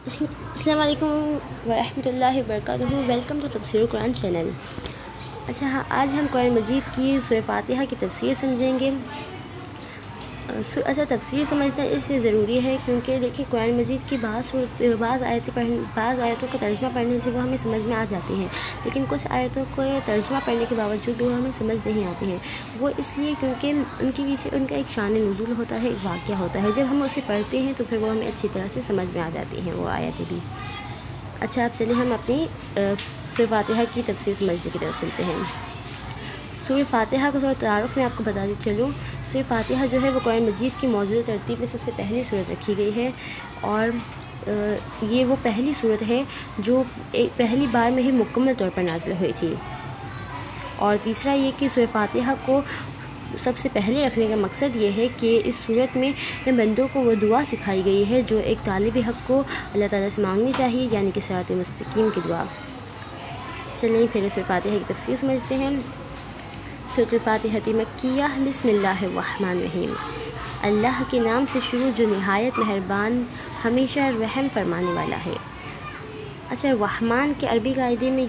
السلام علیکم ورحمۃ اللہ وبرکاتہ. ویلکم ٹو تفسیر قرآن چینل. اچھا آج ہم قرآن مجید کی سورہ فاتحہ کی تفسیر سمجھیں گے. تفسیر سمجھنا اس لیے ضروری ہے کیونکہ دیکھیں قرآن مجید کی بعض آیتوں کا ترجمہ پڑھنے سے وہ ہمیں سمجھ میں آ جاتی ہیں، لیکن کچھ آیتوں کو ترجمہ پڑھنے کے باوجود بھی وہ ہمیں سمجھ نہیں آتی ہیں. وہ اس لیے کیونکہ ان کے پیچھے ان کا ایک شان نزول ہوتا ہے، ایک واقعہ ہوتا ہے. جب ہم اسے پڑھتے ہیں تو پھر وہ ہمیں اچھی طرح سے سمجھ میں آ جاتی ہیں وہ آیتیں بھی. اچھا اب چلیں ہم اپنی سورہ فاتحہ کی تفسیر سمجھنے کی طرف چلتے ہیں. سورہ فاتحہ کا تھوڑا تعارف میں آپ کو بتا چلوں. سورہ فاتحہ جو ہے وہ قرآن مجید کی موجودہ ترتیب میں سب سے پہلی صورت رکھی گئی ہے، اور یہ وہ پہلی صورت ہے جو پہلی بار میں ہی مکمل طور پر نازل ہوئی تھی. اور تیسرا یہ کہ سورہ فاتحہ کو سب سے پہلے رکھنے کا مقصد یہ ہے کہ اس صورت میں بندوں کو وہ دعا سکھائی گئی ہے جو ایک طالب حق کو اللہ تعالیٰ سے مانگنی چاہیے، یعنی کہ صراط مستقیم کی دعا. چلیں پھر سورہ فاتحہ کی تفسیر سمجھتے ہیں. سورۃ الفاتحہ مکیہ. بسم اللہ الرحمن الرحیم. اللہ کے نام سے شروع جو نہایت مہربان ہمیشہ رحم فرمانے والا ہے. اچھا رحمان کے عربی قاعدے میں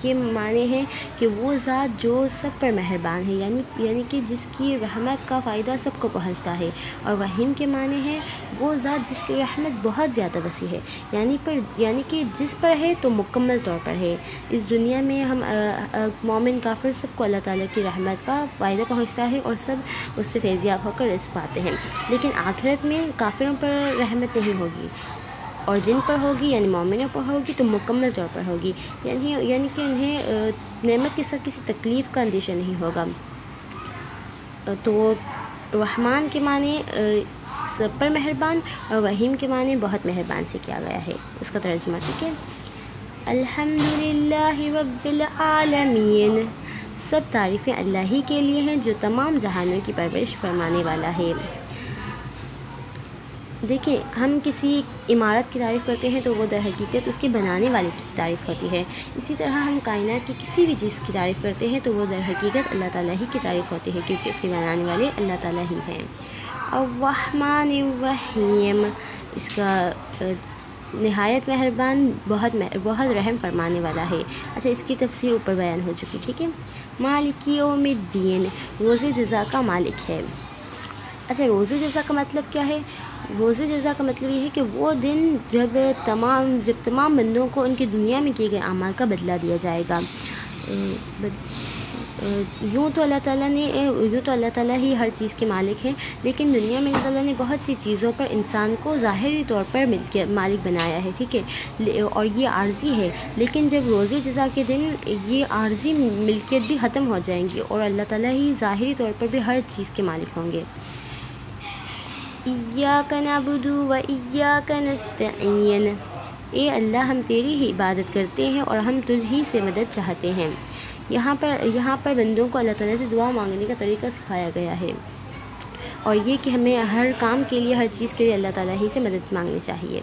یہ معنی ہے کہ وہ ذات جو سب پر مہربان ہے، یعنی کہ جس کی رحمت کا فائدہ سب کو پہنچتا ہے. اور رحیم کے معنی ہے وہ ذات جس کی رحمت بہت زیادہ وسیع ہے، یعنی کہ جس پر ہے تو مکمل طور پر ہے. اس دنیا میں ہم مومن کافر سب کو اللہ تعالیٰ کی رحمت کا فائدہ پہنچتا ہے اور سب اس سے فیضیاب ہو کر رزق پاتے ہیں. لیکن آخرت میں کافروں پر رحمت نہیں ہوگی، اور جن پر ہوگی یعنی مومنوں پر ہوگی تو مکمل طور پر ہوگی، یعنی کہ انہیں نعمت کے ساتھ کسی تکلیف کا اندیشہ نہیں ہوگا. تو رحمان کے معنی سب پر مہربان اور رحیم کے معنی بہت مہربان سے کیا گیا ہے. اس کا ترجمہ ٹھیک ہے. الحمدللہ رب العالمین. سب تعریفیں اللہ ہی کے لیے ہیں جو تمام جہانوں کی پرورش فرمانے والا ہے. دیکھیں ہم کسی عمارت کی تعریف کرتے ہیں تو وہ در حقیقت اس کے بنانے والے کی تعریف ہوتی ہے. اسی طرح ہم کائنات کی کسی بھی چیز کی تعریف کرتے ہیں تو وہ در حقیقت اللہ تعالیٰ ہی کی تعریف ہوتی ہے، کیونکہ اس کے بنانے والے اللہ تعالیٰ ہی ہیں. الرحمن الرحیم. اس کا نہایت مہربان بہت رحم فرمانے والا ہے. اچھا اس کی تفسیر اوپر بیان ہو چکی، ٹھیک ہے. مالک یوم الدین. روز جزا کا مالک ہے. اچھا روز جزا کا مطلب کیا ہے؟ روز جزا کا مطلب یہ ہے کہ وہ دن جب تمام بندوں کو ان کی دنیا میں کیے گئے اعمال کا بدلہ دیا جائے گا. یوں تو اللہ تعالیٰ ہی ہر چیز کے مالک ہیں، لیکن دنیا میں اللہ تعالیٰ نے بہت سی چیزوں پر انسان کو ظاہری طور پر مالک بنایا ہے، ٹھیک ہے، اور یہ عارضی ہے. لیکن جب روز جزا کے دن یہ عارضی ملکیت بھی ختم ہو جائیں گی اور اللہ تعالیٰ ہی ظاہری طور پر بھی ہر چیز کے مالک ہوں گے. ایاک نعبد و ایاک نستعین. اے اللہ ہم تیری ہی عبادت کرتے ہیں اور ہم تجھ ہی سے مدد چاہتے ہیں. یہاں پر بندوں کو اللہ تعالیٰ سے دعا مانگنے کا طریقہ سکھایا گیا ہے، اور یہ کہ ہمیں ہر کام کے لیے ہر چیز کے لیے اللہ تعالیٰ ہی سے مدد مانگنی چاہیے.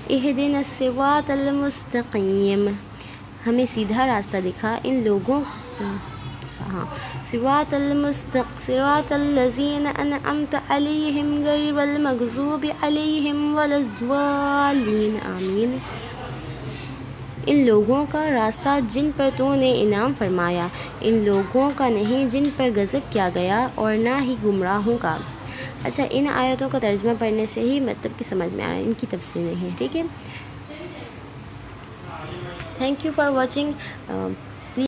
اہدنا الصراط المستقیم. ہمیں سیدھا راستہ دکھا ان لوگوں صراط الذین انعمت علیہم غیر المغضوب علیہم ولا الضالین. آمین. ان لوگوں کا راستہ جن پر تو نے انعام فرمایا، ان لوگوں کا نہیں جن پر غضب کیا گیا، اور نہ ہی گمراہوں کا. اچھا ان آیتوں کا ترجمہ پڑھنے سے ہی مطلب کہ سمجھ میں آ رہا ہے، ان کی تفسیر نہیں ہے، ٹھیک ہے. Thank you for watching.